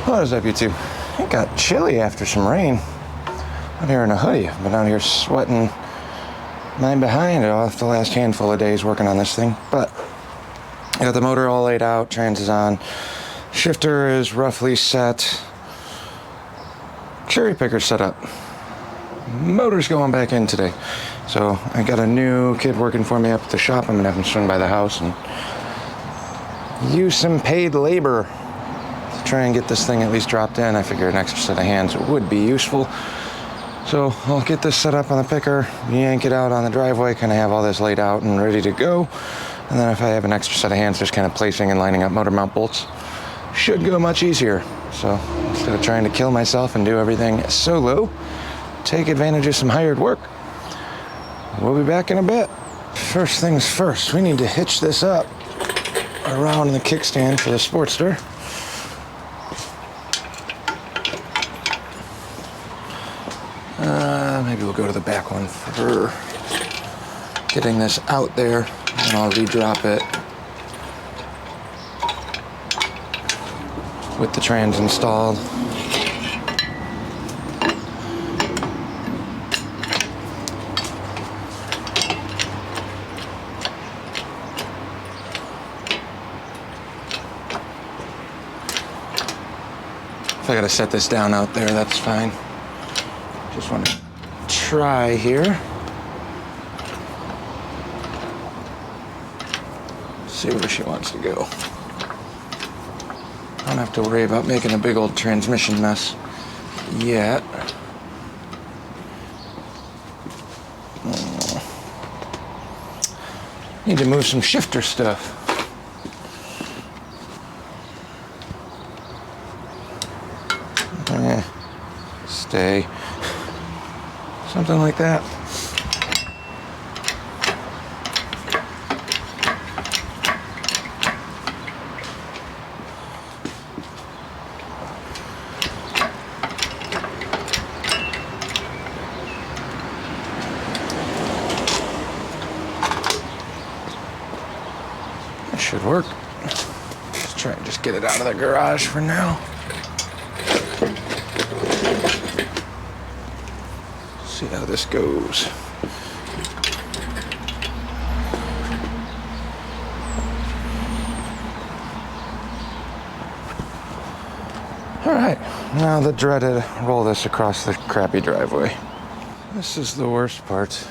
What is up, YouTube? It got chilly after some rain. I'm here in a hoodie. I've been out here sweating my behind off the last handful of days working on this thing. But I got the motor all laid out, trans is on, shifter is roughly set, cherry picker set up. Motor's going back in today. So I got a new kid working for me up at the shop. I'm gonna have him swing by the house and use some paid labor to try and get this thing at least dropped in. I figure an extra set of hands would be useful. So I'll get this set up on the picker, yank it out on the driveway, kind of have all this laid out and ready to go. And then if I have an extra set of hands, just kind of placing and lining up motor mount bolts, should go much easier. So instead of trying to kill myself and do everything solo, take advantage of some hired work. We'll be back in a bit. First things first, we need to hitch this up around the kickstand for the Sportster. Maybe we'll go to the back one for getting this out there, and I'll re-drop it with the trans installed. If I gotta set this down out there, that's fine. Just want to try here. See where she wants to go. I don't have to worry about making a big old transmission mess yet. Need to move some shifter stuff. Stay. Something like that. That should work. Let's try and just get it out of the garage for now. See how this goes. All right, now the dreaded roll this across the crappy driveway. This is the worst part.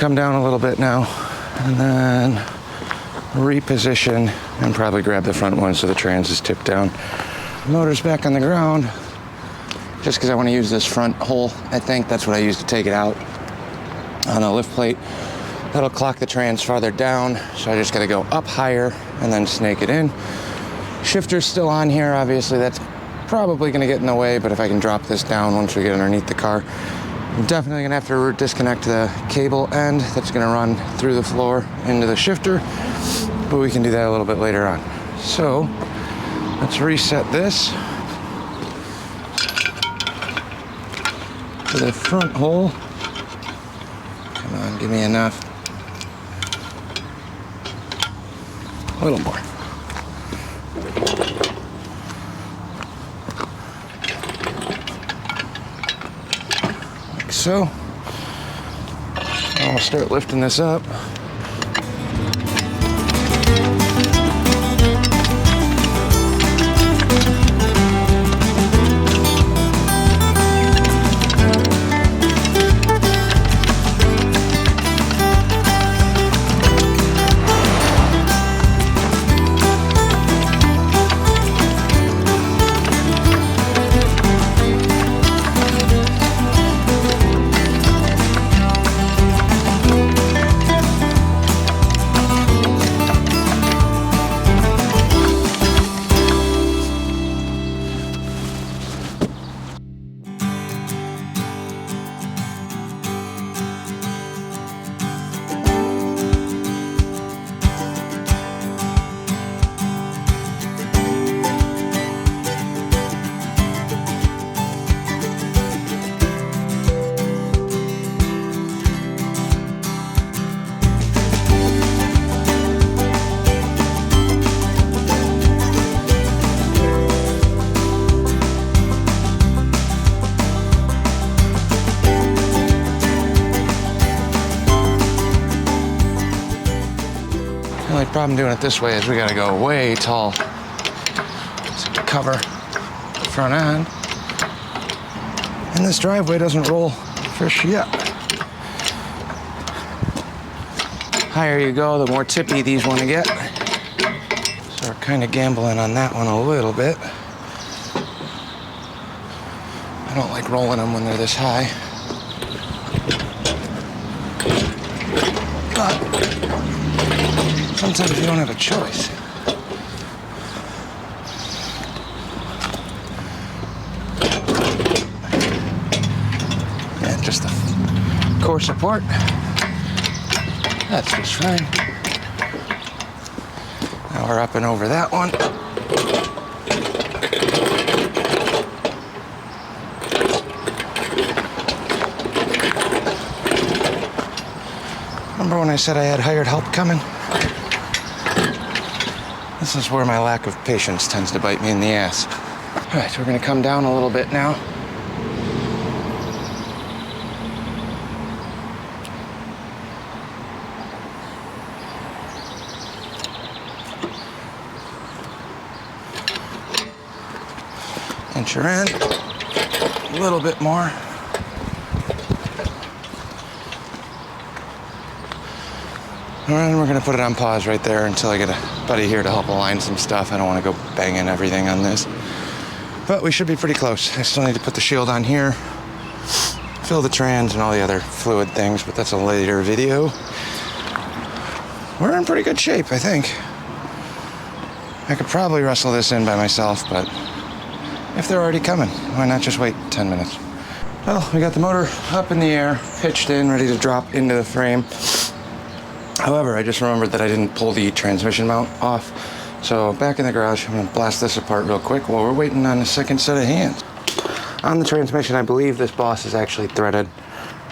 come down a little bit now and then reposition and probably grab the front one so the trans is tipped down. Motor's back on the ground just because I want to use this front hole. I think that's what I use to take it out on a lift plate. That'll clock the trans farther down, so I just got to go up higher and then snake it in. Shifter's still on here, obviously that's probably going to get in the way, but if I can drop this down once we get underneath the car, I'm definitely going to have to disconnect the cable end that's going to run through the floor into the shifter, but we can do that a little bit later on. So let's reset this to the front hole. Come on, give me enough. A little more. Like so. I'll start lifting this up. The only problem doing it this way is we gotta go way tall to cover the front end. And this driveway doesn't roll for shit. Higher you go, the more tippy these want to get. So we're kind of gambling on that one a little bit. I don't like rolling them when they're this high. But sometimes you don't have a choice. And just the core support. That's just fine. Now we're up and over that one. Remember when I said I had hired help coming? This is where my lack of patience tends to bite me in the ass. All right, so we're gonna come down a little bit now. Inch her in, a little bit more. And we're gonna put it on pause right there until I get a buddy here to help align some stuff. I don't wanna go banging everything on this. But we should be pretty close. I still need to put the shield on here, fill the trans and all the other fluid things, but that's a later video. We're in pretty good shape, I think. I could probably wrestle this in by myself, but if they're already coming, why not just wait 10 minutes? Well, we got the motor up in the air, pitched in, ready to drop into the frame. However, I just remembered that I didn't pull the transmission mount off. So back in the garage, I'm gonna blast this apart real quick while we're waiting on the second set of hands. On the transmission, I believe this boss is actually threaded.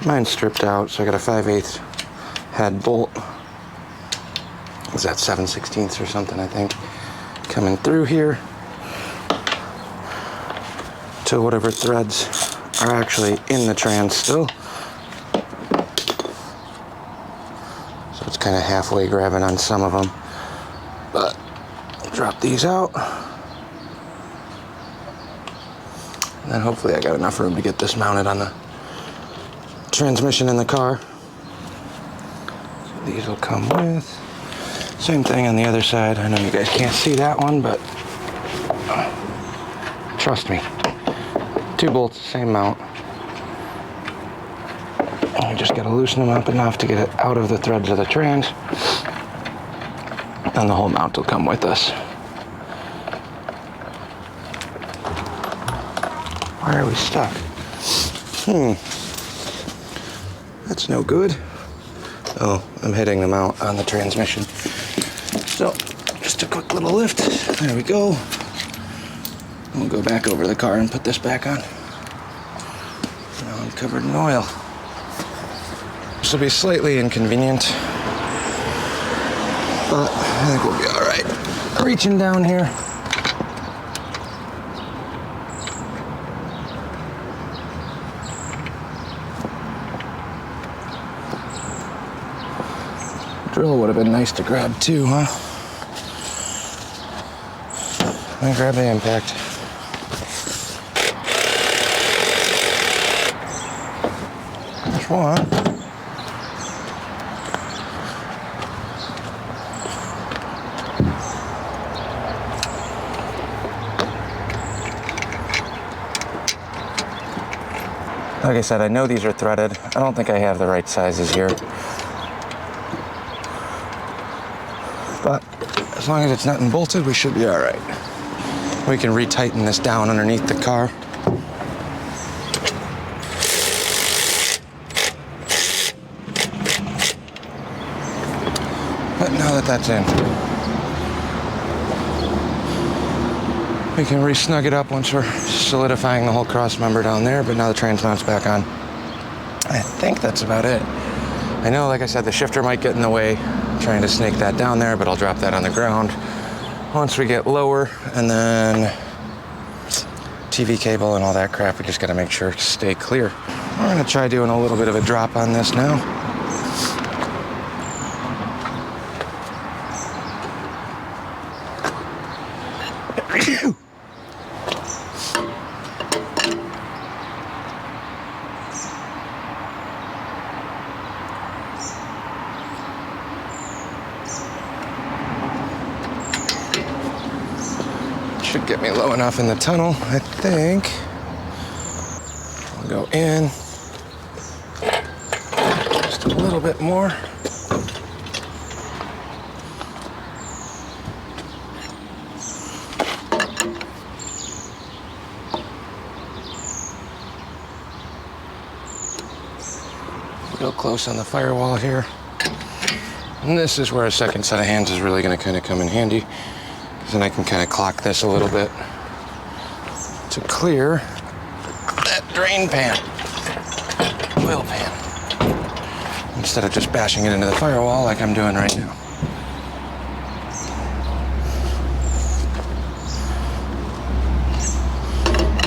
Mine's stripped out, so I got a 5/8 head bolt. Is that 7/16 or something, I think, coming through here to whatever threads are actually in the trans still. So it's kind of halfway grabbing on some of them, but I'll drop these out. And then hopefully I got enough room to get this mounted on the transmission in the car. These will come with. Same thing on the other side. I know you guys can't see that one, but trust me. 2 bolts, same mount. You just gotta loosen them up enough to get it out of the threads of the trans. And the whole mount will come with us. Why are we stuck? That's no good. Oh, I'm hitting the mount on the transmission. So, just a quick little lift. There we go. We'll go back over the car and put this back on. Now I'm covered in oil. This will be slightly inconvenient, but I think we'll be all right. Reaching down here. Drill would have been nice to grab too, huh? Let me grab the impact. There's one. Like I said, I know these are threaded. I don't think I have the right sizes here. But as long as it's not bolted, we should be all right. We can retighten this down underneath the car. But now that that's in, we can re-snug it up once we're solidifying the whole cross member down there, but now the trans mount's back on. I think that's about it. I know, like I said, the shifter might get in the way, trying to snake that down there, but I'll drop that on the ground once we get lower. And then TV cable and all that crap, we just gotta make sure to stay clear. We're gonna try doing a little bit of a drop on this now. Should get me low enough in the tunnel, I think. I'll go in just a little bit more. Real close on the firewall here. And this is where a second set of hands is really going to kind of come in handy. Then I can kind of clock this a little bit to clear that drain pan, oil pan, instead of just bashing it into the firewall like I'm doing right now.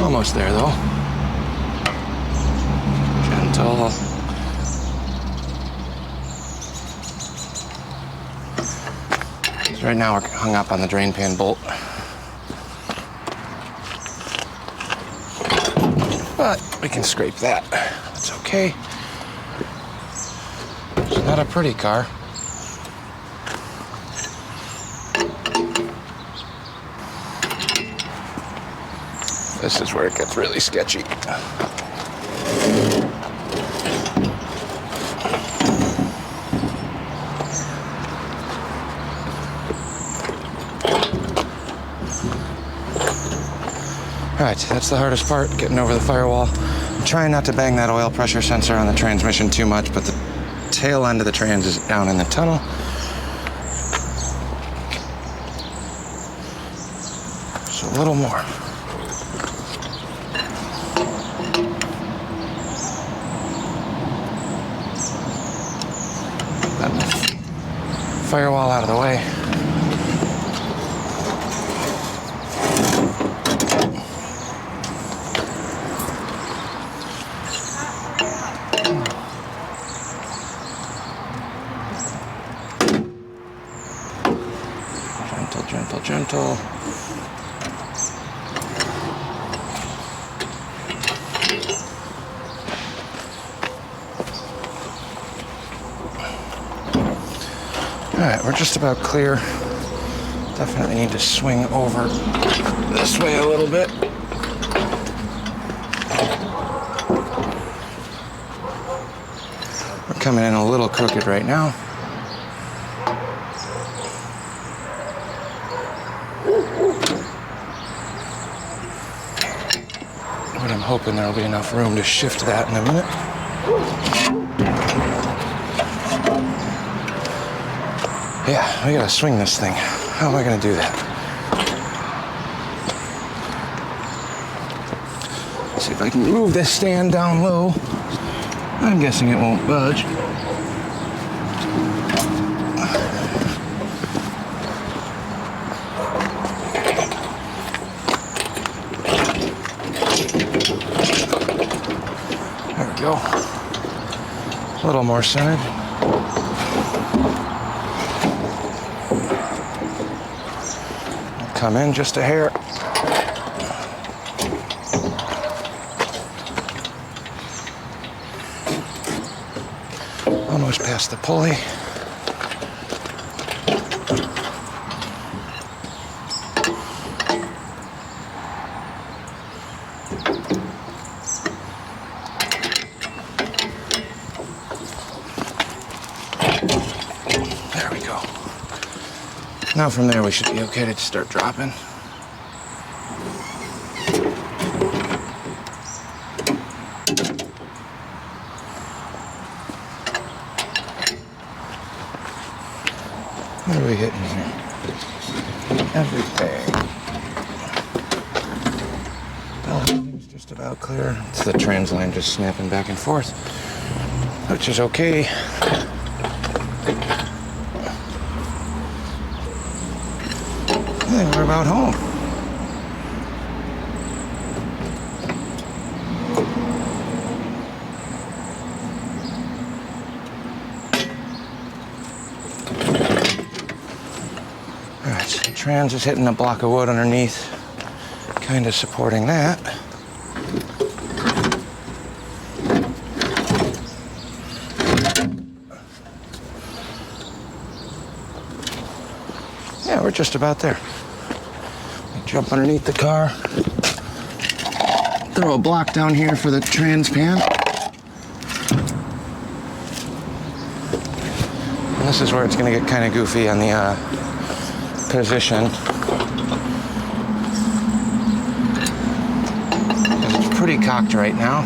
Almost there though. Gentle. Right now we're hung up on the drain pan bolt. But we can scrape that. That's okay. It's not a pretty car. This is where it gets really sketchy. All right, that's the hardest part, getting over the firewall. I'm trying not to bang that oil pressure sensor on the transmission too much, but the tail end of the trans is down in the tunnel. So a little more. That firewall out of the way. Gentle. Alright, we're just about clear. Definitely need to swing over this way a little bit. We're coming in a little crooked right now. But I'm hoping there'll be enough room to shift that in a minute. Yeah, we gotta swing this thing. How am I gonna do that? Let's see if I can move this stand down low. I'm guessing it won't budge. There we go. A little more centered. Come in just a hair. Almost past the pulley. There we go. Now from there we should be okay to start dropping. What are we hitting here? Everything. Everything's just about clear. It's the trans line just snapping back and forth, which is okay. I think we're about home. All right, so the trans is hitting a block of wood underneath, kind of supporting that. Yeah, we're just about there. Jump underneath the car. Throw a block down here for the trans pan. And this is where it's going to get kind of goofy on the position. It's pretty cocked right now.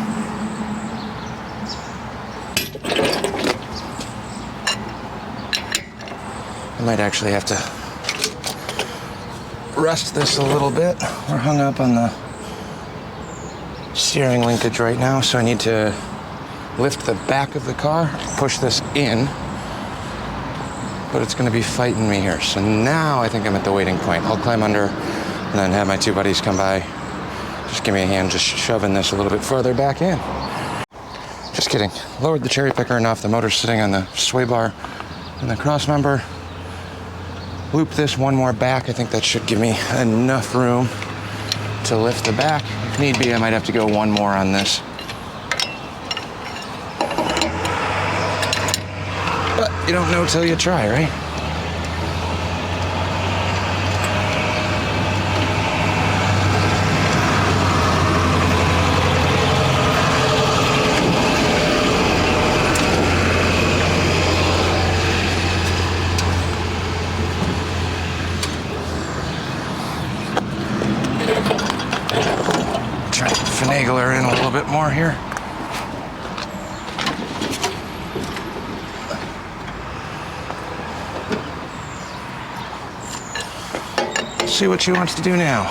I might actually have to rest this a little bit. We're hung up on the steering linkage right now, so I need to lift the back of the car, push this in, but it's going to be fighting me here. So now I think I'm at the waiting point. I'll climb under and then have my two buddies come by. Just give me a hand just shoving this a little bit further back in. Just kidding. Lowered the cherry picker enough. The motor's sitting on the sway bar and the cross member. Loop this one more back. I think that should give me enough room to lift the back. If need be, I might have to go one more on this. But you don't know till you try, right? Finagle her in a little bit more here. See what she wants to do now.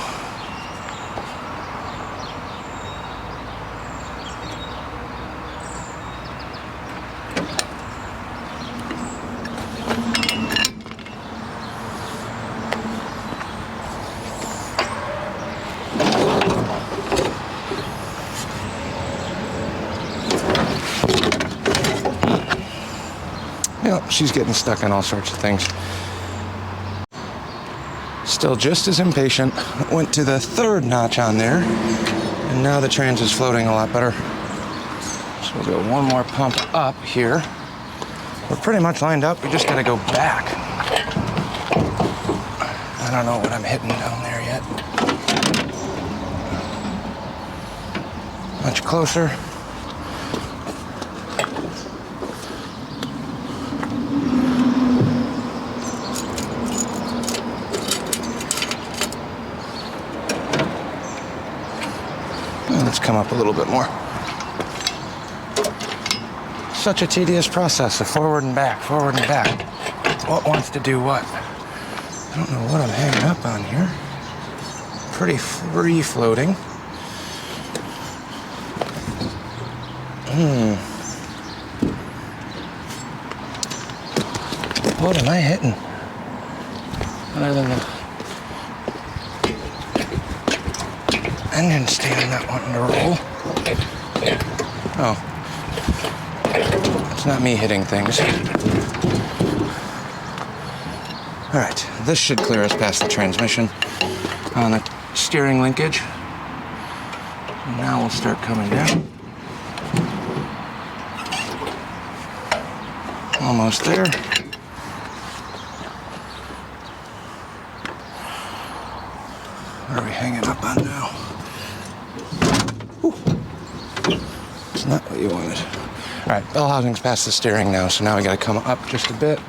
Yep, she's getting stuck on all sorts of things. Still just as impatient. Went to the third notch on there, and now the trans is floating a lot better. So we'll go one more pump up here. We're pretty much lined up. We just gotta go back. I don't know what I'm hitting down there yet. Much closer. Let's come up a little bit more. Such a tedious process of forward and back, forward and back. What wants to do what? I don't know what I'm hanging up on here. Pretty free floating. What am I hitting? Other than the engine stand not wanting to roll. Oh. It's not me hitting things. All right, this should clear us past the transmission on the steering linkage. Now we'll start coming down. Almost there. What are we hanging up on now? Whew. It's not what you wanted. All right, bell housing's past the steering now, so now we gotta come up just a bit.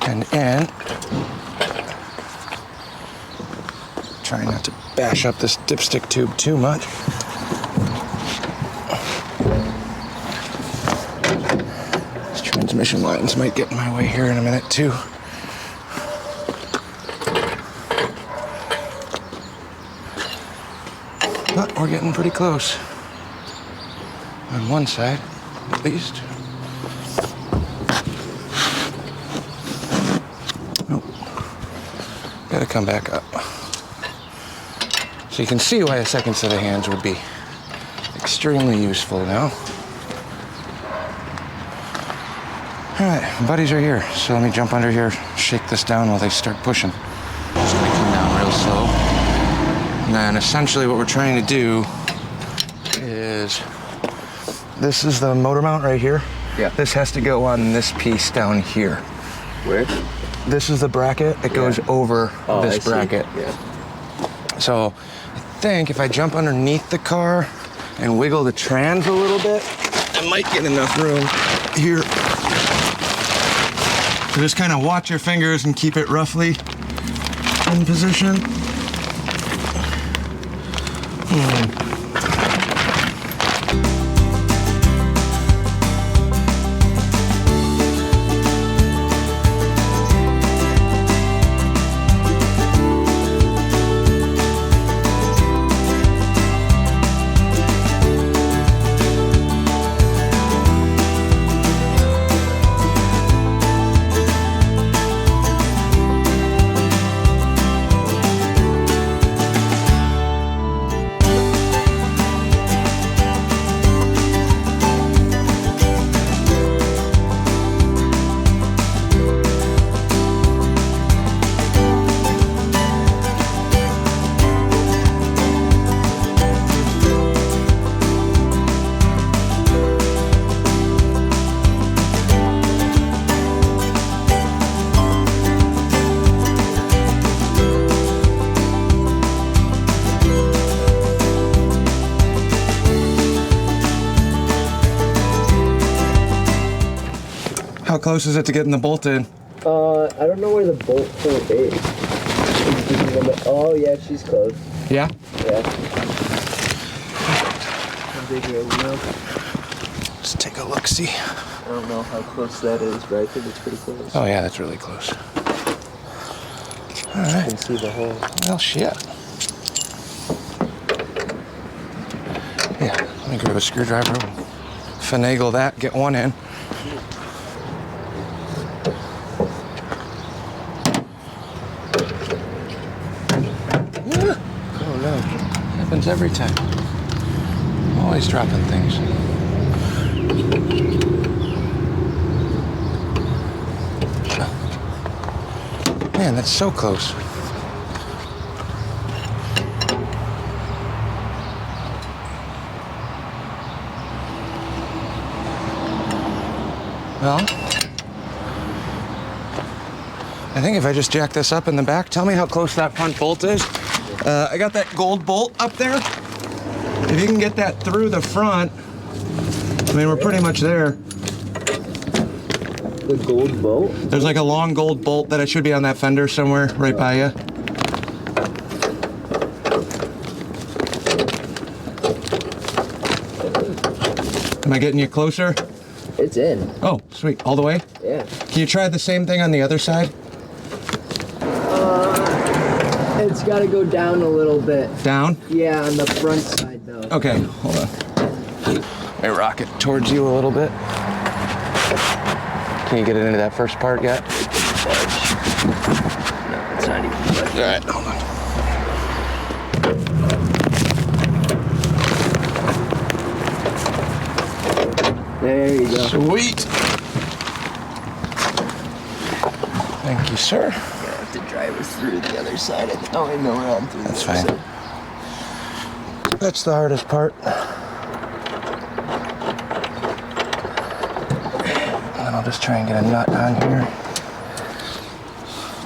And in. Trying not to bash up this dipstick tube too much. These transmission lines might get in my way here in a minute too. But we're getting pretty close. On one side, at least. Nope. Gotta come back up. So you can see why a second set of hands would be extremely useful now. All right, buddies are here. So let me jump under here, shake this down while they start pushing. Just gonna come down real slow. And then essentially what we're trying to do is, this is the motor mount right here. Yeah. This has to go on this piece down here. Where? This is the bracket. It goes over this bracket. Yeah. So I think if I jump underneath the car and wiggle the trans a little bit, I might get enough room here. So just kind of watch your fingers and keep it roughly in position. How close is it to getting the bolt in? I don't know where the bolt point is. Oh yeah, she's close. Yeah? Yeah. Let's take a look, see. I don't know how close that is, but I think it's pretty close. Oh yeah, that's really close. All right. You can see the hole. Well, shit. Yeah, let me grab a screwdriver, finagle that, get one in. Oh no, happens every time. Always dropping things. Man, that's so close. Well, I think if I just jack this up in the back, tell me how close that front bolt is. I got that gold bolt up there. If you can get that through the front, I mean, we're pretty much there. The gold bolt? There's like a long gold bolt that it should be on that fender somewhere right by you. Am I getting you closer? It's in. Oh, sweet. All the way? Yeah. Can you try the same thing on the other side? It's got to go down a little bit. Down? Yeah, on the front side though. Okay, hold on. Let me rock it towards you a little bit. Can you get it into that first part yet? No, it's not even budging. All right, hold on. There you go. Sweet. Thank you, sir. I have to drive us through the other side. Oh, I know we're on through That's the other fine. side. That's the hardest part. And then I'll just try and get a nut on here.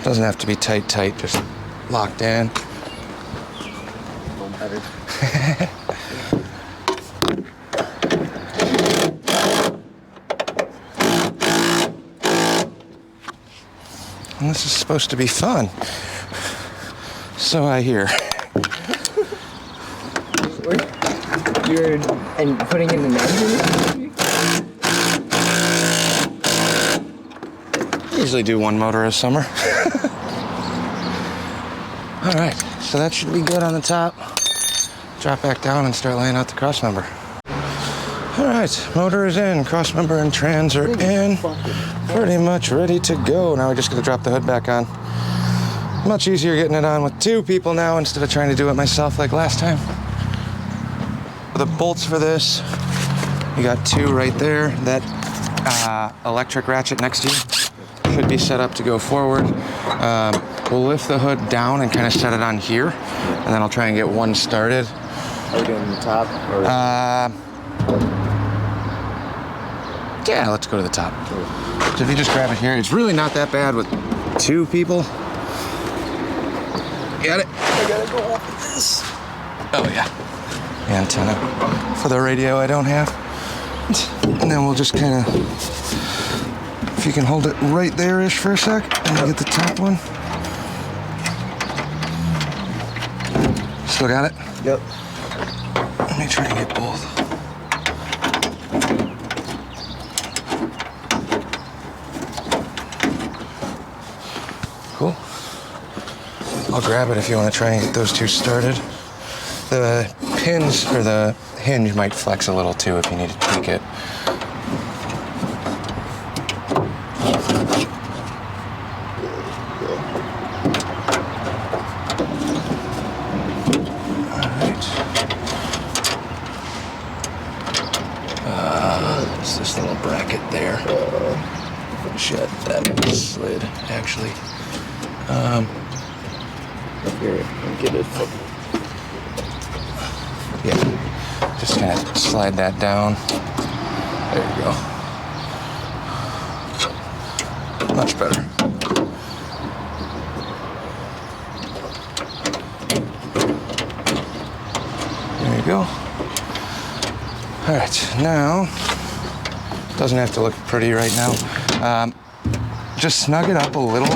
Doesn't have to be tight, just locked in. A little better. And this is supposed to be fun. So I hear. You're and putting in an engine? I usually do one motor a summer. All right, so that should be good on the top. Drop back down and start laying out the cross member. All right, motor is in, cross member and trans are in. Pretty much ready to go. Now we're just gonna drop the hood back on. Much easier getting it on with two people now instead of trying to do it myself like last time. The bolts for this, you got two right there. That electric ratchet next to you should be set up to go forward. We'll lift the hood down and kind of set it on here, and then I'll try and get one started. Are we doing the top? Or? Yeah, let's go to the top. So if you just grab it here, it's really not that bad with two people. Got it? I gotta go off with this. Oh yeah. The antenna for the radio I don't have. And then we'll just kind of, if you can hold it right there-ish for a sec, and then get the top one. Still got it? Yep. Let me try and get both. Cool. I'll grab it if you want to try and get those two started. The pins, or the hinge might flex a little too if you need to tweak it. There's this little bracket there. Shit, that slid, actually. Here, I'll get it. Yeah, just kind of slide that down. There you go. Much better. There you go. All right, now, doesn't have to look pretty right now. Just snug it up a little.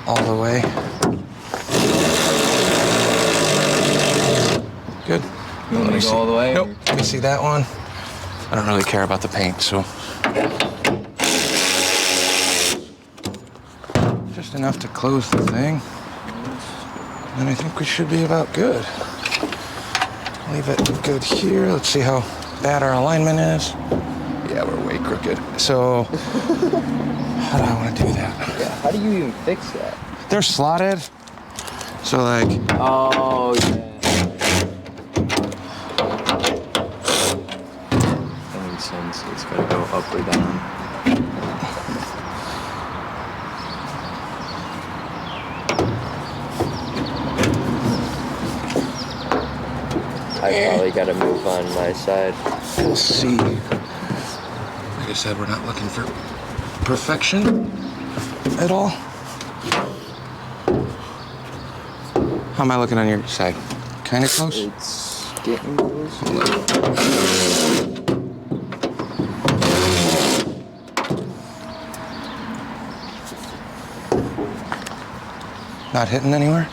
All the way. Good. You want me to go all the way? Nope. Let me see that one. I don't really care about the paint, so. Just enough to close the thing. And I think we should be about good. Leave it good here. Let's see how bad our alignment is. Yeah, we're way crooked. So, how do I want to do that? Yeah, how do you even fix that? They're slotted. So like, Oh, yeah. That makes sense. It's gotta go up or down. I probably gotta move on my side. We'll see. Like I said, we're not looking for perfection at all. How am I looking on your side? Kind of close? It's getting close. Hold on. Not hitting anywhere?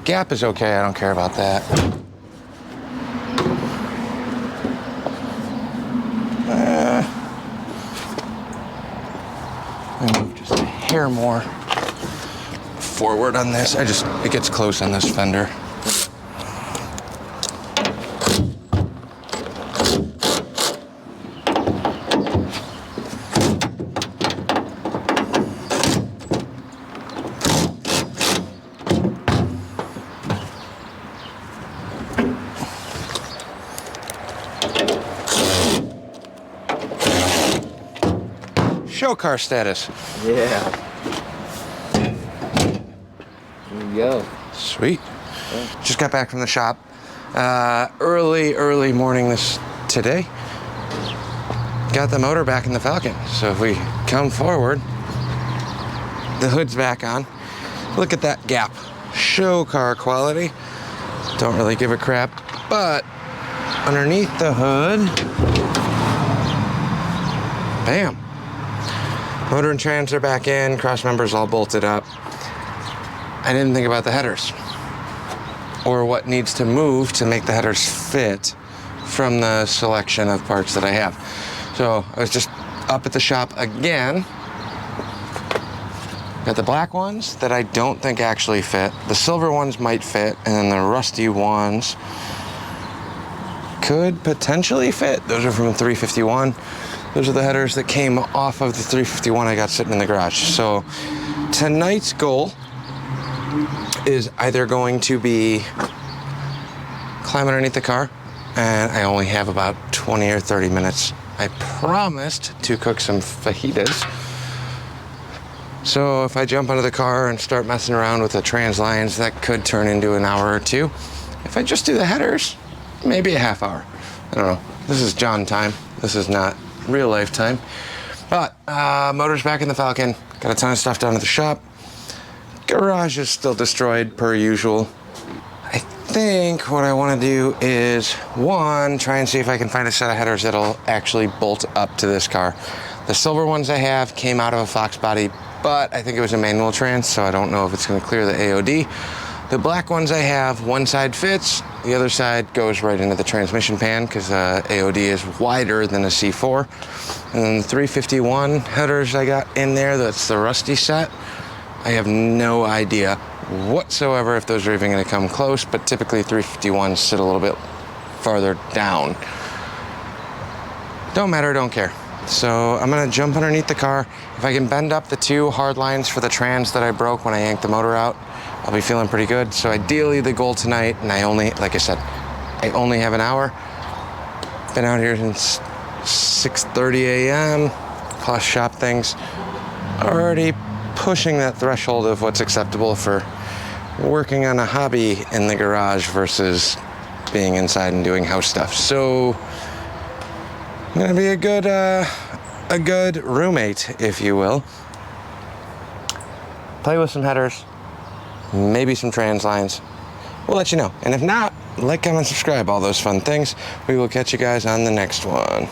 Gap is okay, I don't care about that. Let me move just a hair more forward on this. It gets close on this fender. Show car status. Yeah. There you go. Sweet. Yeah. Just got back from the shop. Early morning today. Got the motor back in the Falcon. So if we come forward, the hood's back on. Look at that gap. Show car quality. Don't really give a crap, but underneath the hood, bam. Motor and trans are back in, cross members all bolted up. I didn't think about the headers or what needs to move to make the headers fit from the selection of parts that I have. So I was just up at the shop again. Got the black ones that I don't think actually fit. The silver ones might fit, and then the rusty ones could potentially fit. Those are from the 351. Those are the headers that came off of the 351 I got sitting in the garage. So tonight's goal is either going to be climb underneath the car, and I only have about 20 or 30 minutes. I promised to cook some fajitas. So if I jump under the car and start messing around with the trans lines, that could turn into an hour or two. If I just do the headers, maybe a half hour. I don't know. This is John time. This is not real life time. But motor's back in the Falcon. Got a ton of stuff down at the shop. Garage is still destroyed per usual. I think what I want to do is, one, try and see if I can find a set of headers that'll actually bolt up to this car. The silver ones I have came out of a Fox body, but I think it was a manual trans, so I don't know if it's going to clear the AOD. The black ones I have, one side fits, the other side goes right into the transmission pan because AOD is wider than a C4. And then the 351 headers I got in there, that's the rusty set. I have no idea whatsoever if those are even going to come close, but typically 351s sit a little bit farther down. Don't matter, don't care. So I'm going to jump underneath the car. If I can bend up the two hard lines for the trans that I broke when I yanked the motor out, I'll be feeling pretty good. So ideally the goal tonight, and I only, like I said, I only have an hour. Been out here since 6:30 a.m. plus shop things. Already pushing that threshold of what's acceptable for working on a hobby in the garage versus being inside and doing house stuff. So I'm gonna be a good roommate, if you will. Play with some headers, maybe some trans lines. We'll let you know. And if not, like, comment, subscribe, all those fun things. We will catch you guys on the next one.